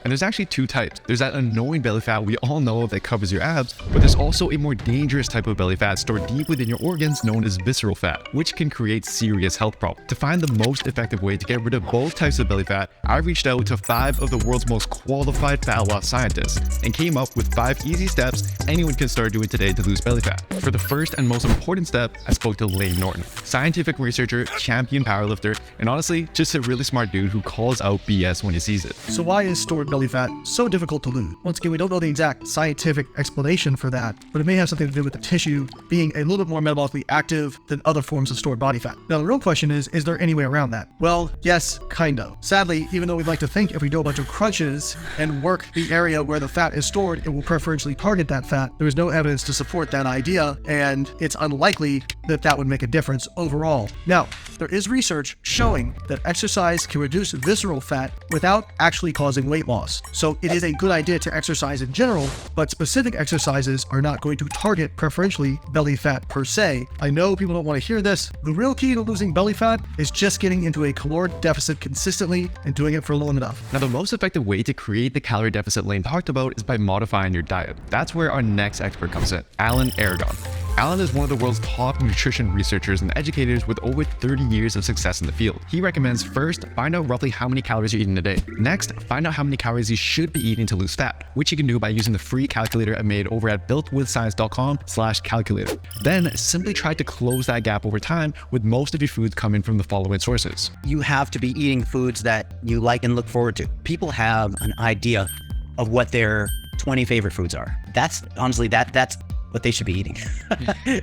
And there's actually two types. There's that annoying belly fat we all know that covers your abs, but there's also a more dangerous type of belly fat stored deep within your organs known as visceral fat, which can create serious health problems. To find the most effective way to get rid of both types of belly fat, I reached out to 5 of the world's most qualified fat loss scientists and came up with 5 easy steps anyone can start doing today to lose belly fat. For the first and most important step, I spoke to Layne Norton, scientific researcher, champion powerlifter, and honestly, just a really smart dude who calls out BS when he sees it. So why is stored belly fat so difficult to lose? Once again, we don't know the exact scientific explanation for that, but it may have something to do with the tissue being a little bit more metabolically active than other forms of stored body fat. Now, the real question is there any way around that? Well, yes, kind of. Sadly, even though we'd like to think if we do a bunch of crunches and work the area where the fat is stored, it will preferentially target that fat, there is no evidence to support that idea, and it's unlikely that that would make a difference overall. Now, there is research showing that exercise can reduce visceral fat without actually causing weight loss. So it is a good idea to exercise in general, but specific exercises are not going to target preferentially belly fat per se. I know people don't want to hear this. The real key to losing belly fat is just getting into a caloric deficit consistently and doing it for long enough. Now, the most effective way to create the calorie deficit Layne talked about is by modifying your diet. That's where our next expert comes in, Alan Aragon. Alan is one of the world's top nutrition researchers and educators with over 30 years of success in the field. He recommends first, find out roughly how many calories you're eating a day. Next, find out how many calories you should be eating to lose fat, which you can do by using the free calculator I made over at builtwithscience.com/calculator. Then simply try to close that gap over time with most of your foods coming from the following sources. You have to be eating foods that you like and look forward to. People have an idea of what their 20 favorite foods are. That's honestly, that's what they should be eating.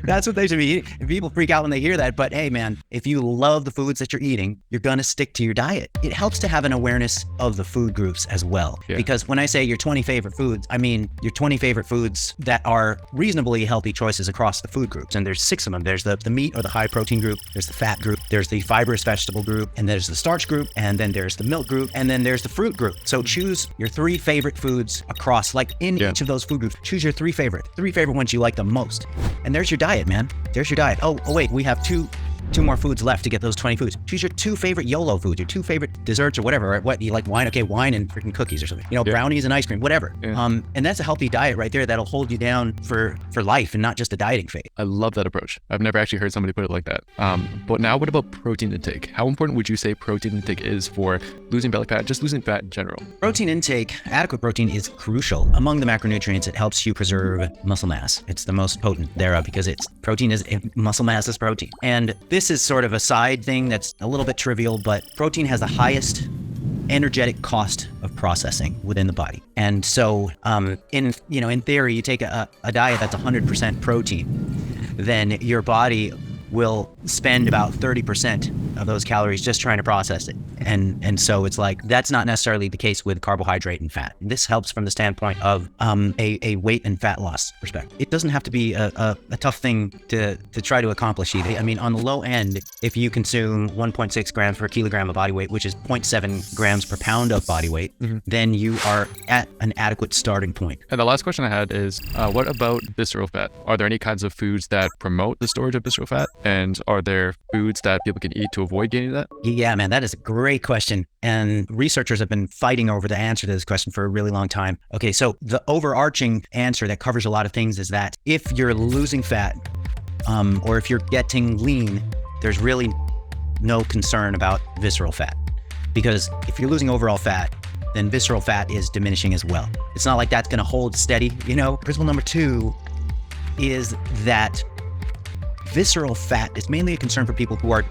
That's what they should be eating. And people freak out when they hear that, but hey man, if you love the foods that you're eating, you're gonna stick to your diet. It helps to have an awareness of the food groups as well. Yeah. Because when I say your 20 favorite foods, I mean your 20 favorite foods that are reasonably healthy choices across the food groups. And there's 6 of them. There's the meat or the high protein group, there's the fat group, there's the fibrous vegetable group, and there's the starch group, and then there's the milk group, and then there's the fruit group. So choose your 3 favorite foods across, like in each of those food groups, choose your 3 favorite ones you like the most. And there's your diet, man. There's your diet. Oh wait, we have two more foods left to get those 20 foods. Choose your 2 favorite YOLO foods, your 2 favorite desserts or whatever, right? What you like, wine? Okay, wine and freaking cookies or something. You know, brownies and ice cream, whatever. And that's a healthy diet right there that'll hold you down for life and not just a dieting phase. I love that approach. I've never actually heard somebody put it like that. But now what about protein intake? How important would you say protein intake is for losing belly fat, just losing fat in general? Protein intake, adequate protein is crucial. Among the macronutrients, it helps you preserve muscle mass. It's the most potent thereof because muscle mass is protein. And this is sort of a side thing that's a little bit trivial, but protein has the highest energetic cost of processing within the body. And so in theory, you take a diet that's 100% protein, then your body will spend about 30% of those calories just trying to process it. And so it's like, that's not necessarily the case with carbohydrate and fat. This helps from the standpoint of a weight and fat loss perspective. It doesn't have to be a tough thing to try to accomplish either. I mean, on the low end, if you consume 1.6 grams per kilogram of body weight, which is 0.7 grams per pound of body weight, then you are at an adequate starting point. And the last question I had is, what about visceral fat? Are there any kinds of foods that promote the storage of visceral fat? And are there foods that people can eat to avoid gaining that? Yeah, man, that is a great question. And researchers have been fighting over the answer to this question for a really long time. Okay, so the overarching answer that covers a lot of things is that if you're losing fat, or if you're getting lean, there's really no concern about visceral fat. Because if you're losing overall fat, then visceral fat is diminishing as well. It's not like that's gonna hold steady. You know, principle number 2 is that visceral fat is mainly a concern for people who are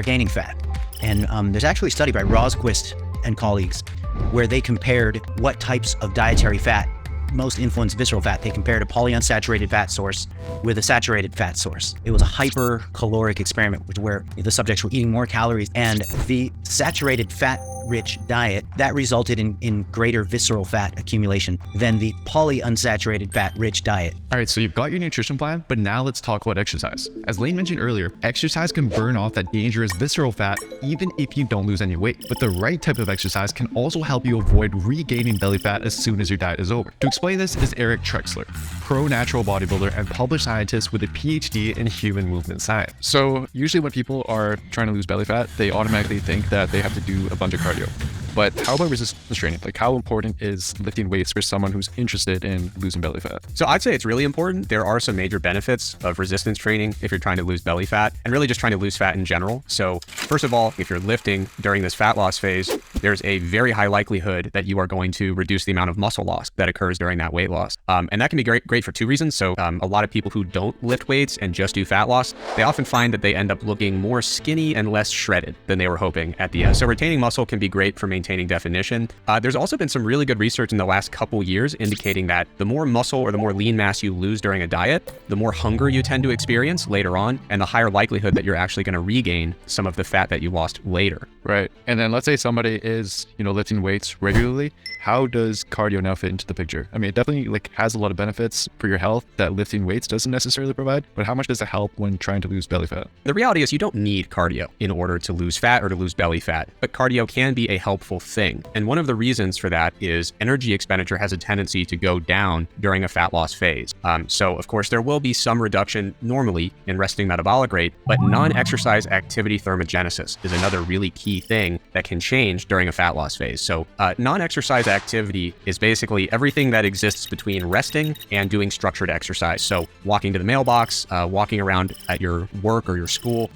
gaining fat. And there's actually a study by Rosquist and colleagues where they compared what types of dietary fat most influence visceral fat. They compared a polyunsaturated fat source with a saturated fat source. It was a hypercaloric experiment where the subjects were eating more calories, and the saturated fat-rich diet, that resulted in greater visceral fat accumulation than the polyunsaturated fat-rich diet. All right, so you've got your nutrition plan, but now let's talk about exercise. As Layne mentioned earlier, exercise can burn off that dangerous visceral fat even if you don't lose any weight. But the right type of exercise can also help you avoid regaining belly fat as soon as your diet is over. To explain this is Eric Trexler, pro-natural bodybuilder and published scientist with a PhD in human movement science. So usually when people are trying to lose belly fat, they automatically think that they have to do a bunch of cardio. cardio. But how about resistance training? Like, how important is lifting weights for someone who's interested in losing belly fat? So I'd say it's really important. There are some major benefits of resistance training if you're trying to lose belly fat and really just trying to lose fat in general. So first of all, if you're lifting during this fat loss phase, there's a very high likelihood that you are going to reduce the amount of muscle loss that occurs during that weight loss. And that can be great for two reasons. So a lot of people who don't lift weights and just do fat loss, they often find that they end up looking more skinny and less shredded than they were hoping at the end. So retaining muscle can be great for maintaining definition. There's also been some really good research in the last couple years indicating that the more muscle or the more lean mass you lose during a diet, the more hunger you tend to experience later on, and the higher likelihood that you're actually going to regain some of the fat that you lost later. Right. And then let's say somebody is, lifting weights regularly. How does cardio now fit into the picture? I mean, it definitely has a lot of benefits for your health that lifting weights doesn't necessarily provide, but how much does it help when trying to lose belly fat? The reality is you don't need cardio in order to lose fat or to lose belly fat, but cardio can be a helpful thing. And one of the reasons for that is energy expenditure has a tendency to go down during a fat loss phase. So of course, there will be some reduction normally in resting metabolic rate, but non-exercise activity thermogenesis is another really key thing that can change during a fat loss phase. So non-exercise activity is basically everything that exists between resting and doing structured exercise. So walking to the mailbox, walking around at your work or your school,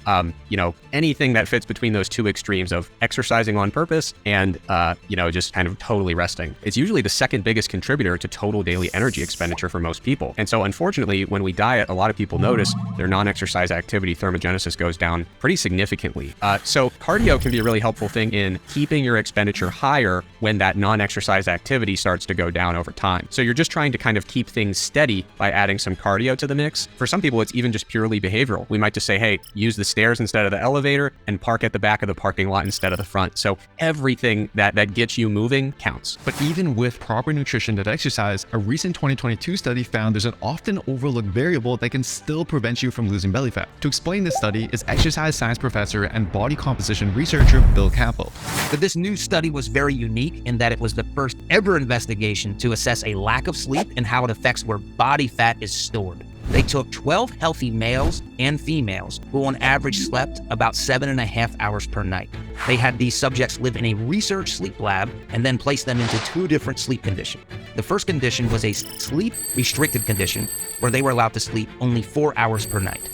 anything that fits between those two extremes of exercising on purpose and, just kind of totally resting. It's usually the second biggest contributor to total daily energy expenditure for most people. And so unfortunately, when we diet, a lot of people notice their non-exercise activity thermogenesis goes down pretty significantly. So cardio can be a really helpful thing in keeping your expenditure higher when that non-exercise activity starts to go down over time. So you're just trying to kind of keep things steady by adding some cardio to the mix. For some people, it's even just purely behavioral. We might just say, hey, use the stairs instead of the elevator and park at the back of the parking lot instead of the front. So everything that gets you moving counts. But even with proper nutrition and exercise, a recent 2022 study found there's an often overlooked variable that can still prevent you from losing belly fat. To explain this study is exercise science professor and body composition researcher Bill Campbell. But this new study was very unique in that it was the first ever investigation to assess a lack of sleep and how it affects where body fat is stored. They took 12 healthy males and females who on average slept about 7.5 hours per night. They had these subjects live in a research sleep lab and then placed them into two different sleep conditions. The first condition was a sleep-restricted condition where they were allowed to sleep only 4 hours per night.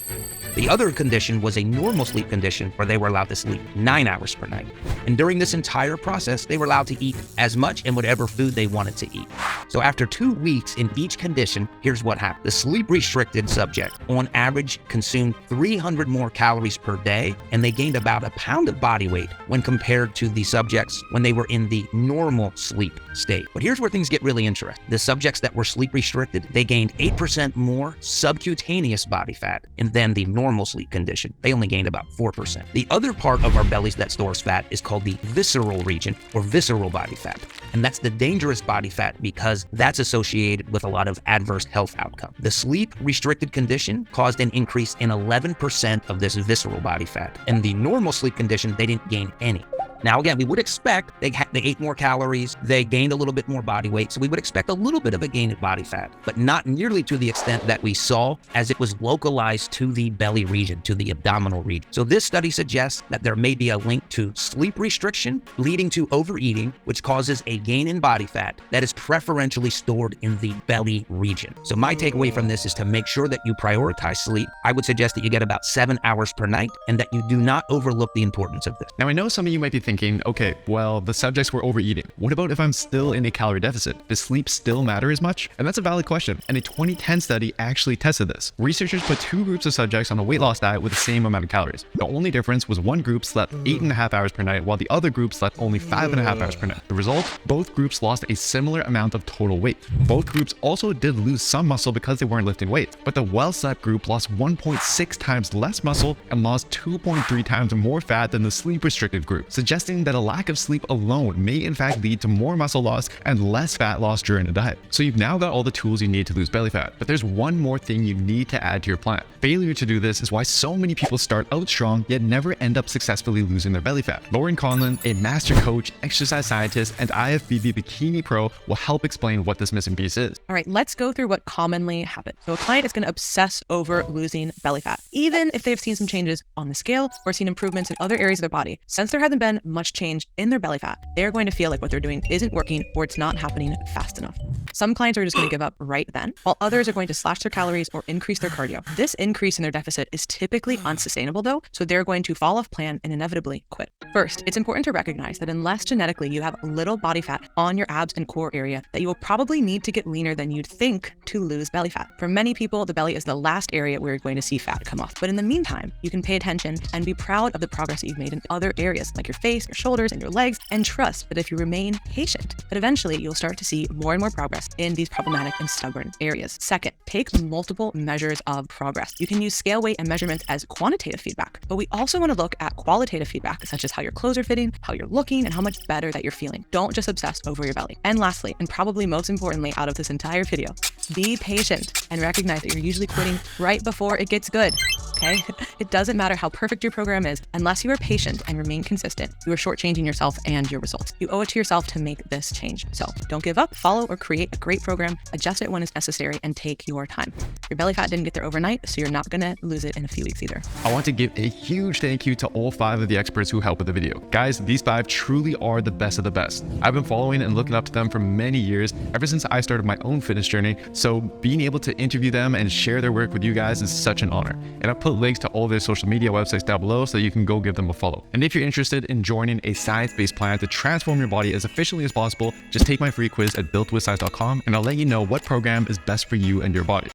The other condition was a normal sleep condition where they were allowed to sleep 9 hours per night. And during this entire process, they were allowed to eat as much and whatever food they wanted to eat. So after 2 weeks in each condition, here's what happened. The sleep-restricted subject, on average, consumed 300 more calories per day, and they gained about 1 pound of body weight when compared to the subjects when they were in the normal sleep state. But here's where things get really interesting. The subjects that were sleep-restricted, they gained 8% more subcutaneous body fat, and then the normal sleep condition, they only gained about 4%. The other part of our bellies that stores fat is called the visceral region or visceral body fat. And that's the dangerous body fat because that's associated with a lot of adverse health outcomes. The sleep restricted condition caused an increase in 11% of this visceral body fat. In the normal sleep condition, they didn't gain any. Now, again, we would expect they ate more calories, they gained a little bit more body weight, so we would expect a little bit of a gain in body fat, but not nearly to the extent that we saw as it was localized to the belly region, to the abdominal region. So this study suggests that there may be a link to sleep restriction leading to overeating, which causes a gain in body fat that is preferentially stored in the belly region. So my takeaway from this is to make sure that you prioritize sleep. I would suggest that you get about 7 hours per night and that you do not overlook the importance of this. Now, I know some of you might be thinking, okay, well, the subjects were overeating. What about if I'm still in a calorie deficit? Does sleep still matter as much? And that's a valid question. And a 2010 study actually tested this. Researchers put 2 groups of subjects on a weight loss diet with the same amount of calories. The only difference was one group slept 8.5 hours per night, while the other group slept only 5.5 hours per night. The result? Both groups lost a similar amount of total weight. Both groups also did lose some muscle because they weren't lifting weights, but the well-slept group lost 1.6 times less muscle and lost 2.3 times more fat than the sleep-restricted group, suggesting that a lack of sleep alone may in fact lead to more muscle loss and less fat loss during a diet. So you've now got all the tools you need to lose belly fat, but there's one more thing you need to add to your plan. Failure to do this is why so many people start out strong yet never end up successfully losing their belly fat. Lauren Conlon, a master coach, exercise scientist, and IFBB Bikini Pro will help explain what this missing piece is. All right, let's go through what commonly happens. So a client is going to obsess over losing belly fat, even if they've seen some changes on the scale or seen improvements in other areas of their body. Since there hasn't been much change in their belly fat, they're going to feel like what they're doing isn't working or it's not happening fast enough. Some clients are just going to give up right then, while others are going to slash their calories or increase their cardio. This increase in their deficit is typically unsustainable though, so they're going to fall off plan and inevitably quit. First, it's important to recognize that unless genetically you have little body fat on your abs and core area, that you will probably need to get leaner than you'd think to lose belly fat. For many people, the belly is the last area where you're going to see fat come off. But in the meantime, you can pay attention and be proud of the progress that you've made in other areas like your face, your shoulders, and your legs, and trust that if you remain patient, that eventually you'll start to see more and more progress in these problematic and stubborn areas. Second, take multiple measures of progress. You can use scale weight and measurements as quantitative feedback, but we also want to look at qualitative feedback, such as how your clothes are fitting, how you're looking, and how much better that you're feeling. Don't just obsess over your belly. And lastly, and probably most importantly out of this entire video, be patient and recognize that you're usually quitting right before it gets good. Okay? It doesn't matter how perfect your program is, unless you are patient and remain consistent, you are shortchanging yourself and your results. You owe it to yourself to make this change. So don't give up, follow or create a great program, adjust it when it's necessary, and take your time. Your belly fat didn't get there overnight, so you're not gonna lose it in a few weeks either. I want to give a huge thank you to all 5 of the experts who helped with the video. Guys, these 5 truly are the best of the best. I've been following and looking up to them for many years, ever since I started my own fitness journey, so being able to interview them and share their work with you guys is such an honor. And I've put links to all their social media websites down below so you can go give them a follow. And if you're interested in joining a science-based plan to transform your body as efficiently as possible, just take my free quiz at builtwithscience.com and I'll let you know what program is best for you and your body.